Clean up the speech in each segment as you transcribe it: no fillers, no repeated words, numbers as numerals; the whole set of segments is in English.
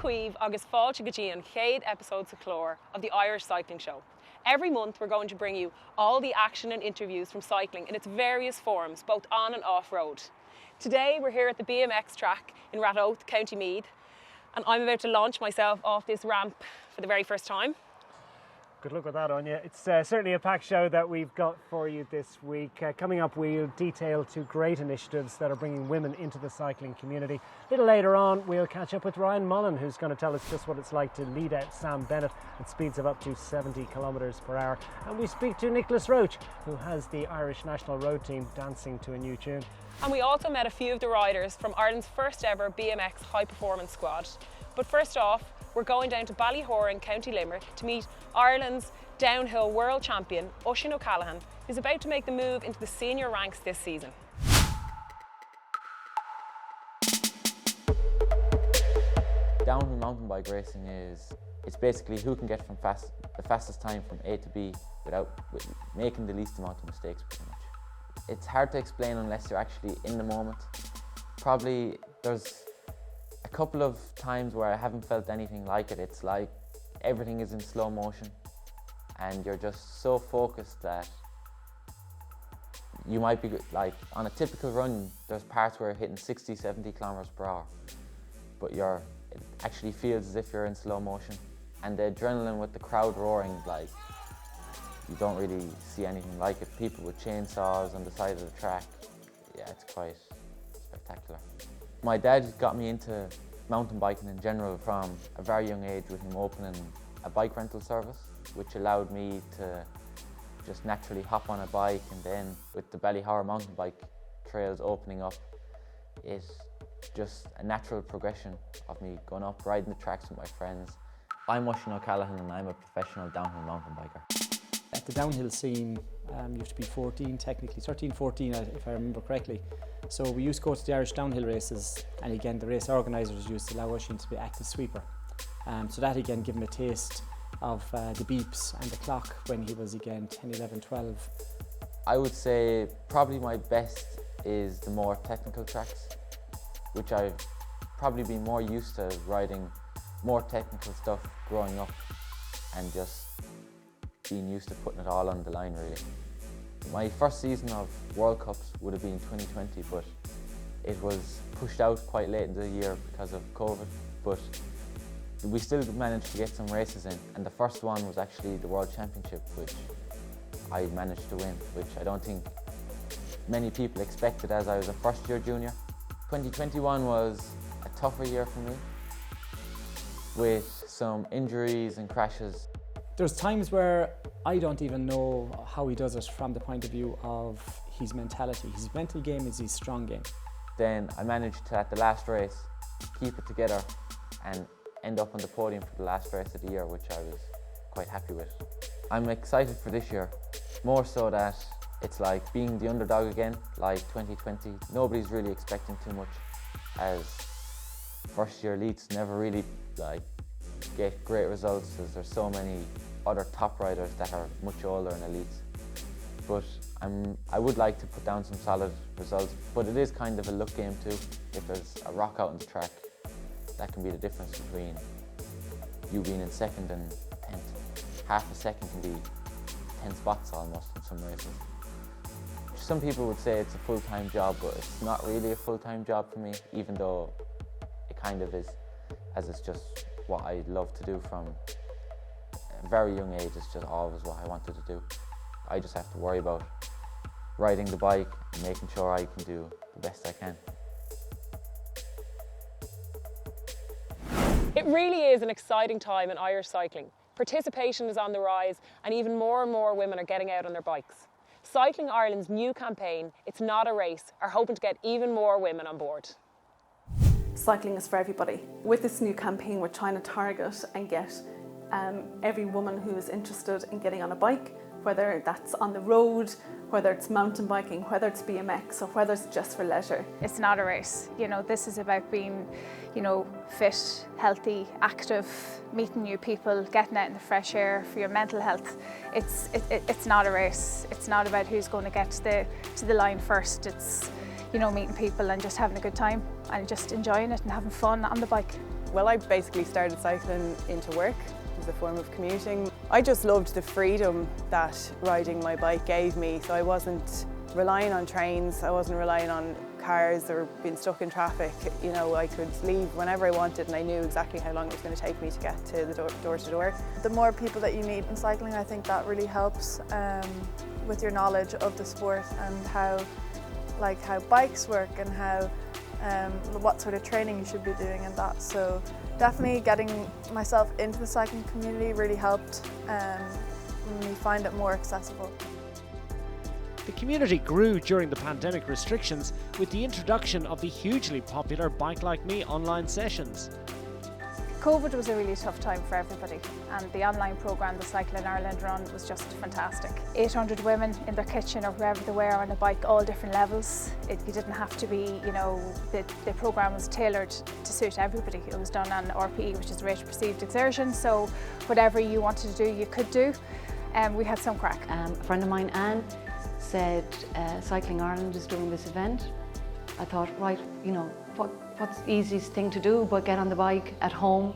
chuomh agus fáilte go dtí an chéad episode sa chlór of the Irish Cycling Show. Every month we're going to bring you all the action and interviews from cycling in its various forms, both on and off road. Today we're here at the BMX track in Ratoath, County Meath, and I'm about to launch myself off this ramp for the very first time. Good luck with that, Anya. It's certainly a packed show that we've got for you this week. Coming up, we'll detail two great initiatives that are bringing women into the cycling community. A little later on, we'll catch up with Ryan Mullen, who's going to tell us just what it's like to lead out Sam Bennett at speeds of up to 70 kilometres per hour. And we speak to Nicolas Roche, who has the Irish national road team dancing to a new tune. And we also met a few of the riders from Ireland's first ever BMX high performance squad. But first off, we're going down to Ballyhore in County Limerick to meet Ireland's downhill world champion, Oisin, who's about to make the move into the senior ranks this season. Downhill mountain bike racing it's basically who can get from the fastest time from A to B without making the least amount of mistakes, pretty much. It's hard to explain unless you're actually in the moment. Probably there's a couple of times where I haven't felt anything like it. It's like everything is in slow motion and you're just so focused that you might be like on a typical run, there's parts where you're hitting 60, 70 kilometers per hour, but it actually feels as if you're in slow motion. And the adrenaline with the crowd roaring, like, you don't really see anything like it. People with chainsaws on the side of the track, yeah, it's quite spectacular. My dad got me into mountain biking in general from a very young age, with him opening a bike rental service, which allowed me to just naturally hop on a bike, and then with the Ballyhore mountain bike trails opening up, it's just a natural progression of me going up, riding the tracks with my friends. I'm Oisin and I'm a professional downhill mountain biker. At the downhill scene, you have to be 14, technically 13, 14 if I remember correctly. So we used to go to the Irish downhill races, and again the race organisers used to allow Oisin to be active sweeper. So that again gave him a taste of the beeps and the clock when he was again 10, 11, 12. I would say probably my best is the more technical tracks, which I've probably been more used to riding more technical stuff growing up and just being used to putting it all on the line, really. My first season of World Cups would have been 2020, but it was pushed out quite late in the year because of COVID, but we still managed to get some races in, and the first one was actually the World Championship, which I managed to win, which I don't think many people expected, as I was a first year junior. 2021 was a tougher year for me, with some injuries and crashes. There's times where I don't even know how he does it from the point of view of his mentality. His mental game is his strong game. Then I managed to, at the last race, keep it together and end up on the podium for the last race of the year, which I was quite happy with. I'm excited for this year, more so that it's like being the underdog again, like 2020. Nobody's really expecting too much, as first year elites never really get great results, as there's so many other top riders that are much older and elites. But I would like to put down some solid results, but it is kind of a luck game too. If there's a rock out on the track, that can be the difference between you being in second and 10th. Half a second can be 10 spots almost in some races. Some people would say it's a full-time job, but it's not really a full-time job for me, even though it kind of is, as it's just what I love to do from a very young age. It's just always what I wanted to do. I just have to worry about riding the bike and making sure I can do the best I can. It really is an exciting time in Irish cycling. Participation is on the rise, and even more women are getting out on their bikes. Cycling Ireland's new campaign, It's Not a Race, are hoping to get even more women on board. Cycling is for everybody. With this new campaign, we're trying to target and get every woman who is interested in getting on a bike, whether that's on the road, whether it's mountain biking, whether it's BMX, or whether it's just for leisure. It's not a race. You know, this is about being, fit, healthy, active, meeting new people, getting out in the fresh air for your mental health. It's not a race. It's not about who's going to get to the line first. It's, meeting people and just having a good time and just enjoying it and having fun on the bike. Well, I basically started cycling into work as a form of commuting. I just loved the freedom that riding my bike gave me, so I wasn't relying on trains, I wasn't relying on cars or being stuck in traffic. You know, I could leave whenever I wanted and I knew exactly how long it was going to take me to get to the door to door. The more people that you meet in cycling, I think that really helps with your knowledge of the sport and how bikes work and how what sort of training you should be doing and that. So definitely getting myself into the cycling community really helped me find it more accessible. The community grew during the pandemic restrictions with the introduction of the hugely popular Bike Like Me online sessions. COVID was a really tough time for everybody, and the online programme, the Cycle in Ireland run, was just fantastic. 800 women in their kitchen or wherever they were on a bike, all different levels. You didn't have to be, you know, the programme was tailored to suit everybody. It was done on RPE, which is rate perceived exertion, so whatever you wanted to do, you could do. We had some crack. A friend of mine, Anne, said Cycling Ireland is doing this event. I thought, right, you know, what's the easiest thing to do but get on the bike at home?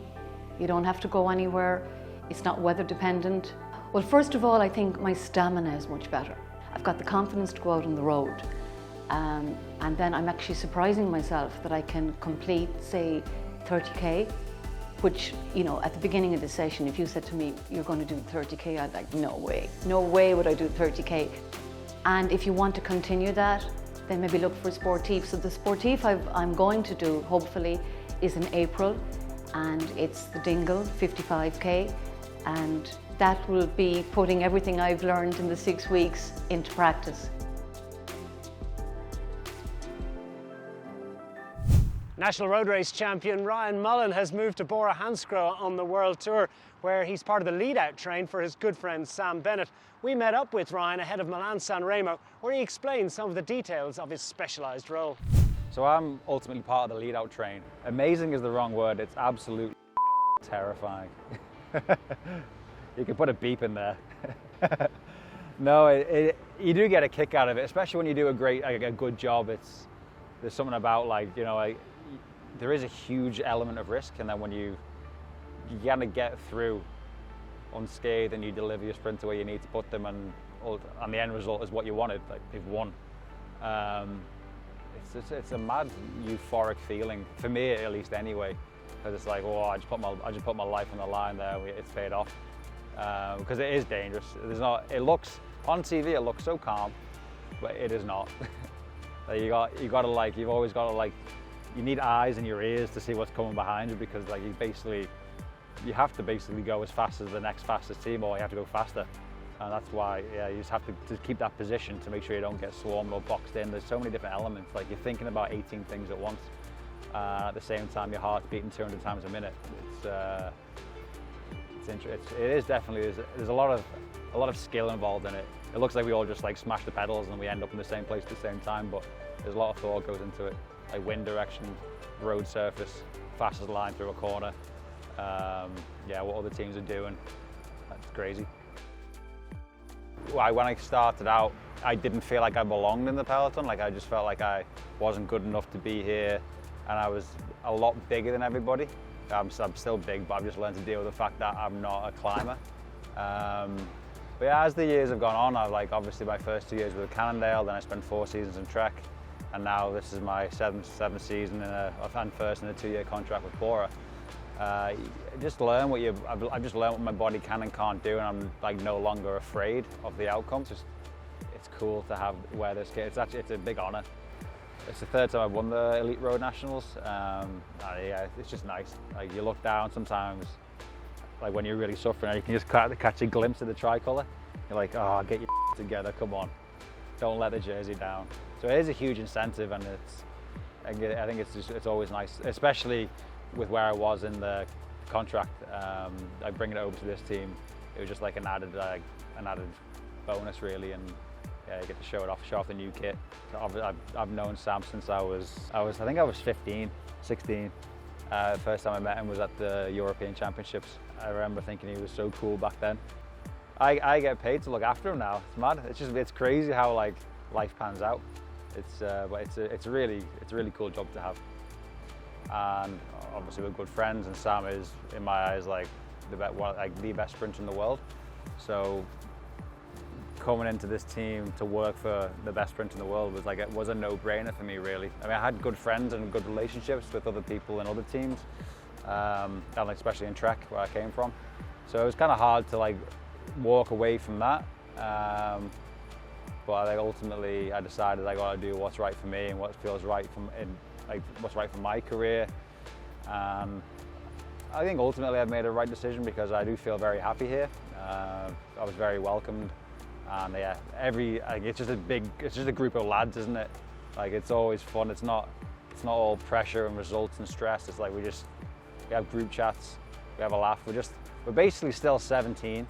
You don't have to go anywhere. It's not weather dependent. Well, first of all, I think my stamina is much better. I've got the confidence to go out on the road. And then I'm actually surprising myself that I can complete, say, 30k, which, you know, at the beginning of the session, if you said to me, you're going to do 30k, I'd like, no way would I do 30k. And if you want to continue that, then maybe look for a sportif. So the sportif I'm going to do, hopefully, is in April, and it's the Dingle 55k, and that will be putting everything I've learned in the 6 weeks into practice. National Road Race champion Ryan Mullen has moved to Bora Hansgrohe on the World Tour, where he's part of the lead-out train for his good friend Sam Bennett. We met up with Ryan ahead of Milan-San Remo, where he explained some of the details of his specialised role. So I'm ultimately part of the lead-out train. Amazing is the wrong word, it's absolutely terrifying. You can put a beep in there. No, you do get a kick out of it, especially when you do a good job. There's something about, like, you know, there is a huge element of risk, and then when you gotta get through unscathed and you deliver your sprint the way you need to put them, and the end result is what you wanted, like you've won. It's a mad euphoric feeling, for me at least anyway, because it's like, oh, I just put my life on the line there, it's paid off. Because it is dangerous. It looks, on TV it looks so calm, but it is not. You've always got to, like, you need eyes in your ears to see what's coming behind you, because, like, you have to basically go as fast as the next fastest team, or you have to go faster. And that's why, yeah, you just have to keep that position to make sure you don't get swarmed or boxed in. There's so many different elements, like you're thinking about 18 things at once. At the same time, your heart's beating 200 times a minute. It is definitely, there's a lot of skill involved in it. It looks like we all just, like, smash the pedals and we end up in the same place at the same time, but there's a lot of thought goes into it. Like wind direction, road surface, fastest line through a corner. Yeah, what other teams are doing, that's crazy. When I started out, I didn't feel like I belonged in the peloton. Like, I just felt like I wasn't good enough to be here, and I was a lot bigger than everybody. I'm still big, but I've just learned to deal with the fact that I'm not a climber. But yeah, as the years have gone on, obviously my first 2 years with Cannondale, then I spent 4 seasons in Trek, and now this is my seventh season and first in a 2-year contract with Bora. I've just learned what my body can and can't do, and I'm, like, no longer afraid of the outcome. It's cool to wear this kit. It's a big honour. It's the 3rd time I've won the Elite Road Nationals. Yeah, it's just nice. Like, you look down sometimes, like when you're really suffering, and you can just catch a glimpse of the tricolour. You're like, oh, get your together, come on. Don't let the jersey down. So it is a huge incentive, and I think it's always nice, especially with where I was in the contract. Like, bringing it over to this team, it was just like an added bonus, really, and yeah, you get to show off the new kit. I've known Sam since I think I was 15, 16. The first time I met him was at the European Championships. I remember thinking he was so cool back then. I get paid to look after him now. It's mad. It's crazy how, like, life pans out. But it's a really cool job to have. and obviously we're good friends, and Sam is, in my eyes, like the best sprinter in the world. So coming into this team to work for the best sprinter in the world was a no-brainer for me, really. I mean, I had good friends and good relationships with other people in other teams, and especially in Trek, where I came from. So it was kind of hard to like walk away from that. But ultimately, I decided I got to do what's right for me and what feels right what's right for my career. I think ultimately I've made the right decision because I do feel very happy here. I was very welcomed, and yeah, it's just a group of lads, isn't it? Like, it's always fun. It's not all pressure and results and stress. It's like we have group chats, we have a laugh. We're basically still 17,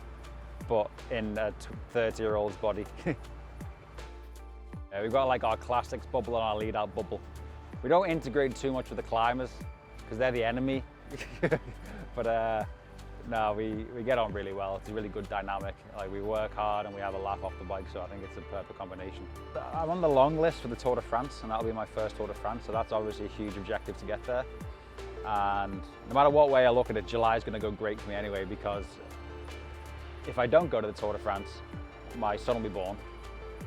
but in a 30-year-old's body. We've got like our classics bubble and our lead-out bubble. We don't integrate too much with the climbers because they're the enemy. But no, we get on really well. It's a really good dynamic. Like, we work hard and we have a laugh off the bike, so I think it's a perfect combination. I'm on the long list for the Tour de France, and that'll be my first Tour de France, so that's obviously a huge objective to get there. And no matter what way I look at it, July is going to go great for me anyway, because if I don't go to the Tour de France, my son will be born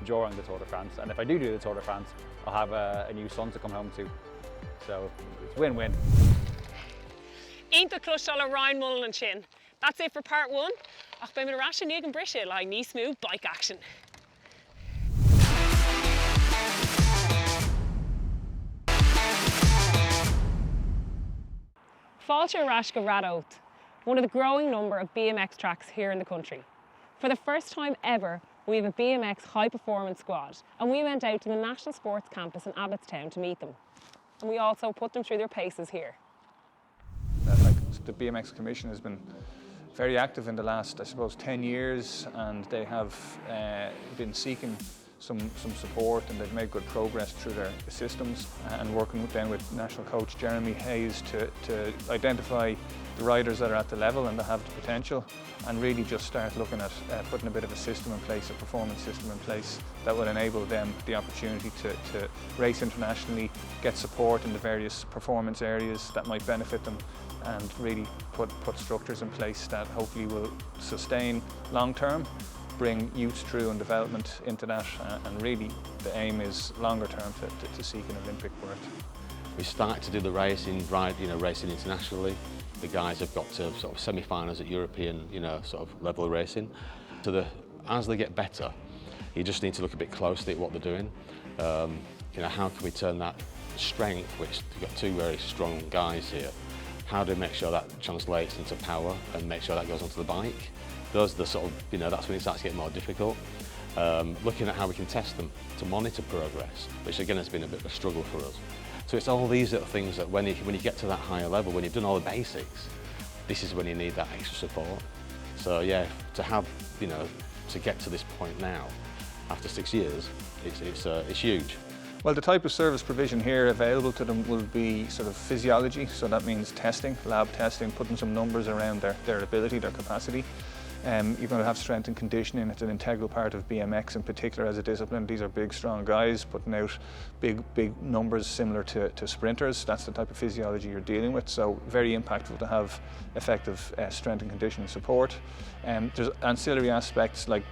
during the Tour de France, and if I do the Tour de France, I'll have a new son to come home to. So it's win-win. Ain't the clutch all Ryan Mullen and Chin. That's it for part one. Ach, by my rash and Nick and Brisha, like knee smooth bike action. Fáilte Rash go Radoth, one of the growing number of BMX tracks here in the country. For the first time ever, we have a BMX high performance squad, and we went out to the National Sports Campus in Abbottstown to meet them. And we also put them through their paces here. The BMX Commission has been very active in the last, I suppose, 10 years, and they have been seeking some support, and they've made good progress through their systems, and working with national coach Jeremy Hayes to identify the riders that are at the level and that have the potential, and really just start looking at putting a bit of a system in place, a performance system in place that will enable them the opportunity to race internationally, get support in the various performance areas that might benefit them, and really put structures in place that hopefully will sustain long term, bring youth through and development into that, and really the aim is longer term to seek an Olympic berth. We started to do the racing, racing internationally. The guys have got to sort of semi-finals at European, sort of level of racing. So as they get better, you just need to look a bit closely at what they're doing. How can we turn that strength, which we've got two very strong guys here, how do we make sure that translates into power and make sure that goes onto the bike? Those are the sort of, that's when it starts to get more difficult. Looking at how we can test them to monitor progress, which again has been a bit of a struggle for us. So it's all these little things that when you get to that higher level, when you've done all the basics, this is when you need that extra support. So yeah, to have, to get to this point now, after 6 years, it's huge. Well, the type of service provision here available to them will be sort of physiology, so that means testing, lab testing, putting some numbers around their ability, their capacity. You're going to have strength and conditioning. It's an integral part of BMX in particular as a discipline. These are big, strong guys putting out big numbers similar to sprinters. That's the type of physiology you're dealing with, so very impactful to have effective strength and conditioning support. There's ancillary aspects like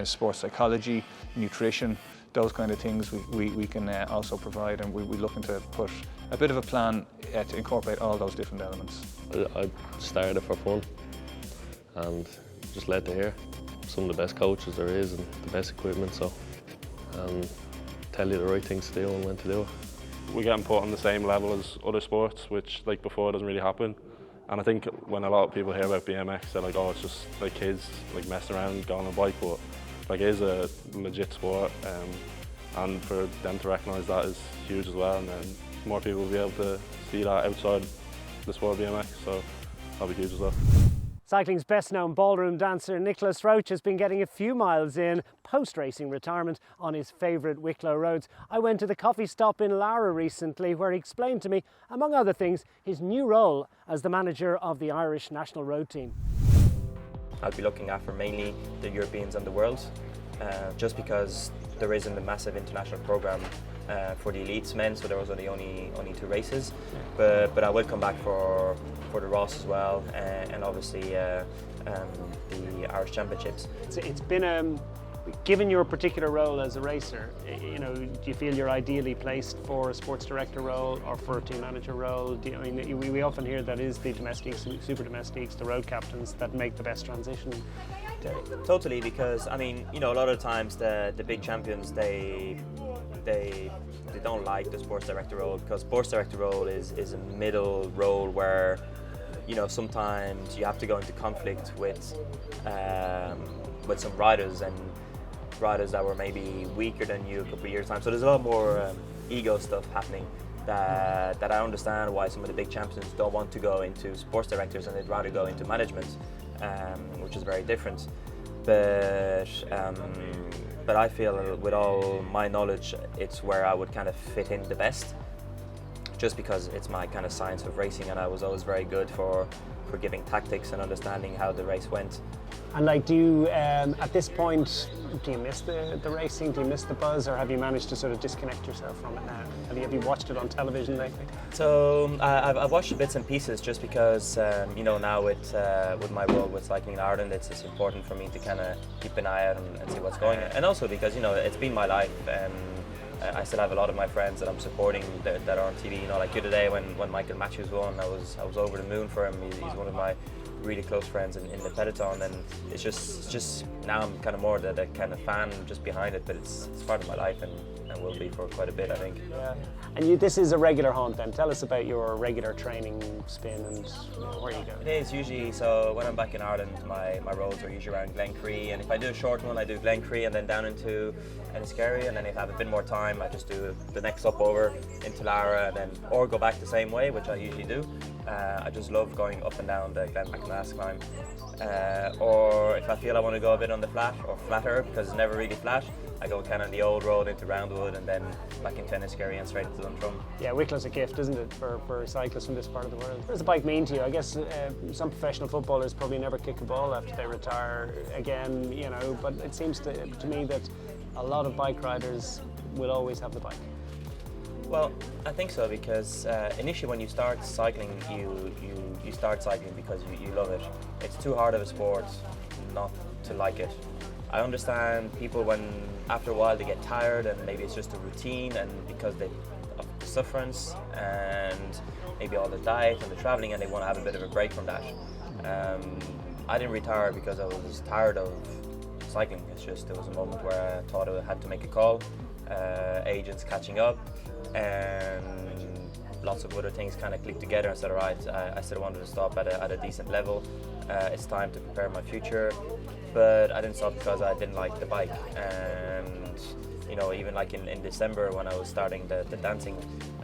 sports psychology, nutrition, those kind of things we can also provide, and we're looking to put a bit of a plan to incorporate all those different elements. I started for fun and just led to here. Some of the best coaches there is and the best equipment, so tell you the right things to do and when to do it. We're getting put on the same level as other sports, which like before doesn't really happen. And I think when a lot of people hear about BMX, they're like, oh, it's just like kids like messing around, going on a bike, but like it is a legit sport, and for them to recognise that is huge as well, and then more people will be able to see that outside the sport of BMX, so that'll be huge as well. Cycling's best-known ballroom dancer Nicolas Roche has been getting a few miles in post-racing retirement on his favourite Wicklow roads. I went to the coffee stop in Lara recently where he explained to me, among other things, his new role as the manager of the Irish national road team. I'll be looking after mainly the Europeans and the world, just because there isn't a massive international programme for the elites men, so there was only 2 races. But I will come back for the Roche as well, and obviously the Irish Championships. It's been given your particular role as a racer, you know, do you feel you're ideally placed for a sports director role or for a team manager role? We often hear that is the domestics, super domestics, the road captains that make the best transition. Totally, because I mean, you know, a lot of times the big champions they don't like the sports director role, because sports director role is a middle role where, you know, sometimes you have to go into conflict with some riders that were maybe weaker than you a couple of years time. So there's a lot more ego stuff happening that I understand why some of the big champions don't want to go into sports directors and they'd rather go into management, which is very different. But I feel with all my knowledge, it's where I would kind of fit in the best, just because it's my kind of science of racing, and I was always very good for giving tactics and understanding how the race went. And like, do you, at this point, do you miss the racing? Do you miss the buzz, or have you managed to sort of disconnect yourself from it now? Have you watched it on television lately? So I've watched bits and pieces, just because you know, now with my role with Cycling in Ireland, it's important for me to kind of keep an eye out and see what's going on. And also because, you know, it's been my life. I still have a lot of my friends that I'm supporting that are on TV. You know, like the other day when Michael Matthews won, I was over the moon for him. He's one of my really close friends in the peloton, and it's just now I'm kind of more the kind of fan just behind it, but it's part of my life and will be for quite a bit, I think. Yeah. And this is a regular haunt then. Tell us about your regular training spin and where you go. It is usually, so when I'm back in Ireland, my roads are usually around Glencree, and if I do a short one, I do Glencree and then down into Enniskerry, and then if I have a bit more time, I just do the next up over into Lara, and then or go back the same way, which I usually do. I just love going up and down the Glen McNass climb. Or if I feel I want to go a bit on the flat or flatter, because it's never really flat, I go kind of the old road into Roundwood and then back into Enniskerry and straight into Dundrum. Yeah, Wicklow's a gift, isn't it, for cyclists from this part of the world? What does the bike mean to you? I guess some professional footballers probably never kick a ball after they retire again, you know, but it seems to me that a lot of bike riders will always have the bike. Well, I think so, because initially when you start cycling, you start cycling because you love it. It's too hard of a sport not to like it. I understand people when after a while they get tired and maybe it's just a routine, and because of the sufferance and maybe all the diet and the travelling, and they want to have a bit of a break from that. I didn't retire because I was tired of cycling. It's just there was a moment where I thought I had to make a call, agents catching up, and lots of other things kind of clicked together and said, all right, I still wanted to stop at a decent level. It's time to prepare my future. But I didn't stop because I didn't like the bike. And you know, even like in December when I was starting the dancing,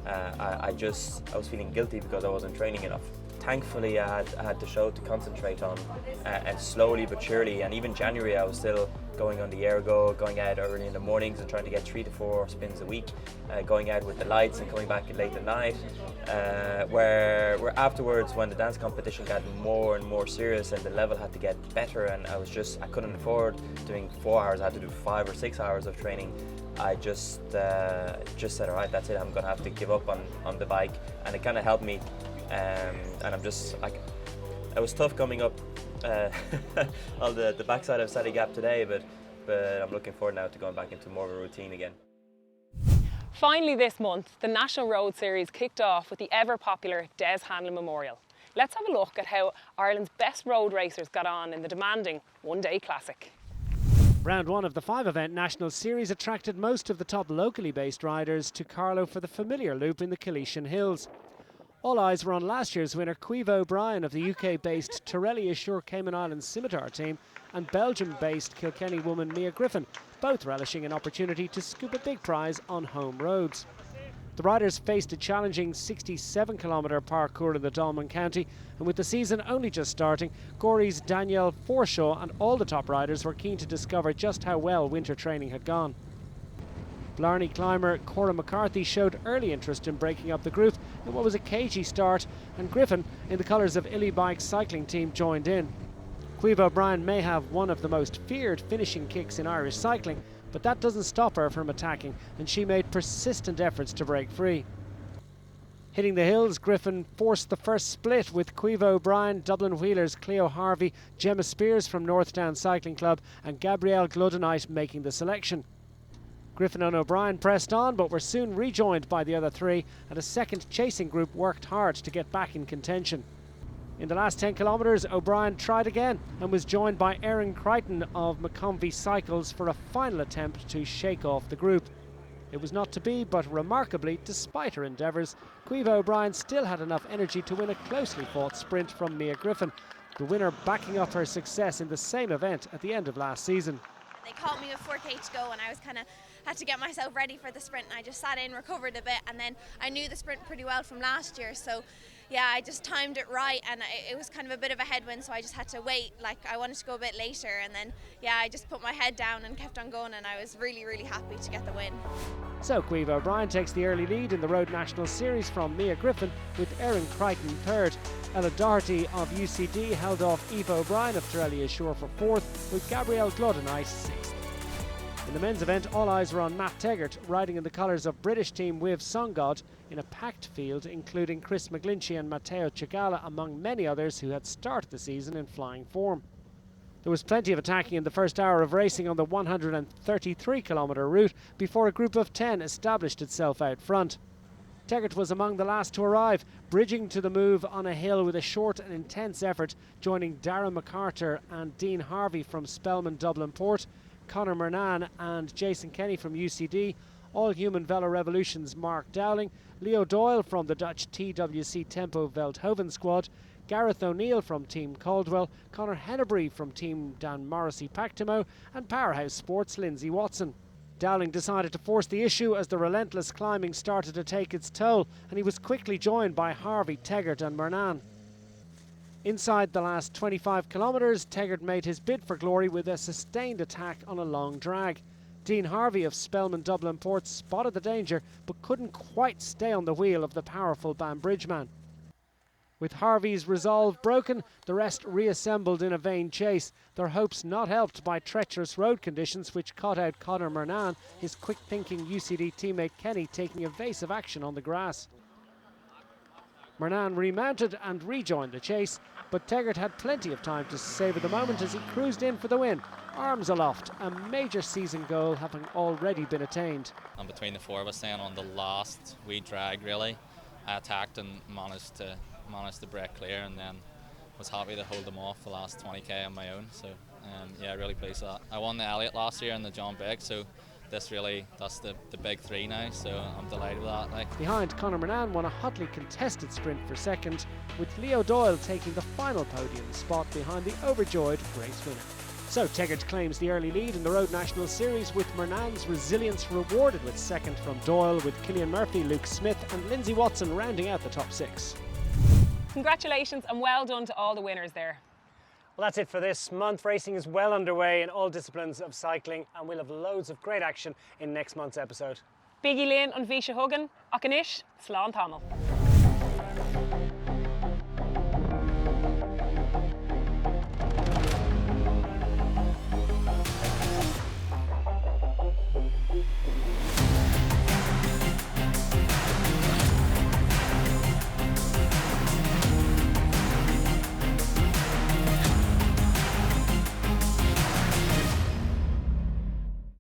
I was feeling guilty because I wasn't training enough. Thankfully, I had the show to concentrate on, and slowly but surely, and even January I was still going on the ergo, going out early in the mornings and trying to get 3 to 4 spins a week, going out with the lights and coming back late at night, where afterwards when the dance competition got more and more serious and the level had to get better, and I couldn't afford doing 4 hours, I had to do 5 or 6 hours of training. I just said, all right, that's it, I'm gonna have to give up on the bike, and it kind of helped me. And I'm just like, it was tough coming up on the backside of Sally Gap today, but I'm looking forward now to going back into more of a routine again. Finally this month, the National Road Series kicked off with the ever popular Des Hanlon Memorial. Let's have a look at how Ireland's best road racers got on in the demanding one-day classic. Round 1 of the 5-event National Series attracted most of the top locally based riders to Carlow for the familiar loop in the Calician Hills. All eyes were on last year's winner, Caoimhe O'Brien of the UK-based Torelli Assure Cayman Islands Scimitar team, and Belgium-based Kilkenny woman Mia Griffin, both relishing an opportunity to scoop a big prize on home roads. The riders faced a challenging 67-kilometre parcours in the Dolman County, and with the season only just starting, Gorey's Danielle Forshaw and all the top riders were keen to discover just how well winter training had gone. Blarney climber Cora McCarthy showed early interest in breaking up the group in what was a cagey start, and Griffin, in the colours of Illy Bike's cycling team, joined in. Caoimhe O'Brien may have one of the most feared finishing kicks in Irish cycling, but that doesn't stop her from attacking, and she made persistent efforts to break free. Hitting the hills, Griffin forced the first split with Caoimhe O'Brien, Dublin Wheelers, Cleo Harvey, Gemma Spears from Northdown Cycling Club and Gabrielle Gluddenite making the selection. Griffin and O'Brien pressed on but were soon rejoined by the other three, and a second chasing group worked hard to get back in contention. In the last 10 kilometres, O'Brien tried again and was joined by Erin Crichton of McConvey Cycles for a final attempt to shake off the group. It was not to be, but remarkably, despite her endeavours, Caoimhe O'Brien still had enough energy to win a closely fought sprint from Mia Griffin, the winner backing up her success in the same event at the end of last season. They caught me with 4k to go and I was had to get myself ready for the sprint, and I just sat in, recovered a bit, and then I knew the sprint pretty well from last year, so yeah, I just timed it right, and it was kind of a bit of a headwind, so I just had to wait. Like, I wanted to go a bit later, and then yeah, I just put my head down and kept on going, and I was really happy to get the win. So Caoimhe O'Brien takes the early lead in the Road National Series from Mia Griffin, with Erin Crichton third. Ella Doherty of UCD held off Eva O'Brien of Torelli Ashore for fourth, with Gabrielle Gluddenite sixth. In the men's event, all eyes were on Matt Teggart, riding in the colours of British team Wiv Songod in a packed field, including Chris McGlinchey and Matteo Cigala, among many others who had started the season in flying form. There was plenty of attacking in the first hour of racing on the 133-kilometre route before a group of 10 established itself out front. Teggart was among the last to arrive, bridging to the move on a hill with a short and intense effort, joining Darragh MacArthur and Dean Harvey from Spelman Dublin Port, Conor Murnan and Jason Kenny from UCD, All Human Velo Revolution's Mark Dowling, Leo Doyle from the Dutch TWC Tempo Veldhoven squad, Gareth O'Neill from Team Caldwell, Conor Hennebree from Team Dan Morrissey Pactimo, and Powerhouse Sports' Lindsay Watson. Dowling decided to force the issue as the relentless climbing started to take its toll, and he was quickly joined by Harvey, Teggart and Murnan. Inside the last 25 kilometres, Teggart made his bid for glory with a sustained attack on a long drag. Dean Harvey of Spelman Dublin Port spotted the danger but couldn't quite stay on the wheel of the powerful Banbridge man. With Harvey's resolve broken, the rest reassembled in a vain chase, their hopes not helped by treacherous road conditions which caught out Conor Murnan, his quick-thinking UCD teammate Kenny taking evasive action on the grass. Murnan remounted and rejoined the chase, but Teggart had plenty of time to savour the moment as he cruised in for the win, arms aloft, a major season goal having already been attained. And between the four of us then on the last wee drag really, I attacked and managed to break clear, and then was happy to hold them off the last 20k on my own. So yeah, really pleased with that. I won the Elliott last year and the John Big, so that's the big three now, so I'm delighted with that. Behind, Conor Murnan won a hotly contested sprint for second, with Leo Doyle taking the final podium spot behind the overjoyed race winner. So Teggart claims the early lead in the Road National Series, with Murnan's resilience rewarded with second from Doyle, with Cillian Murphy, Luke Smith and Lindsay Watson rounding out the top six. Congratulations and well done to all the winners there. Well, that's it for this month. Racing is well underway in all disciplines of cycling, and we'll have loads of great action in next month's episode. Biggie Lane and Visha Huggin, Akanish, Slán Tamil.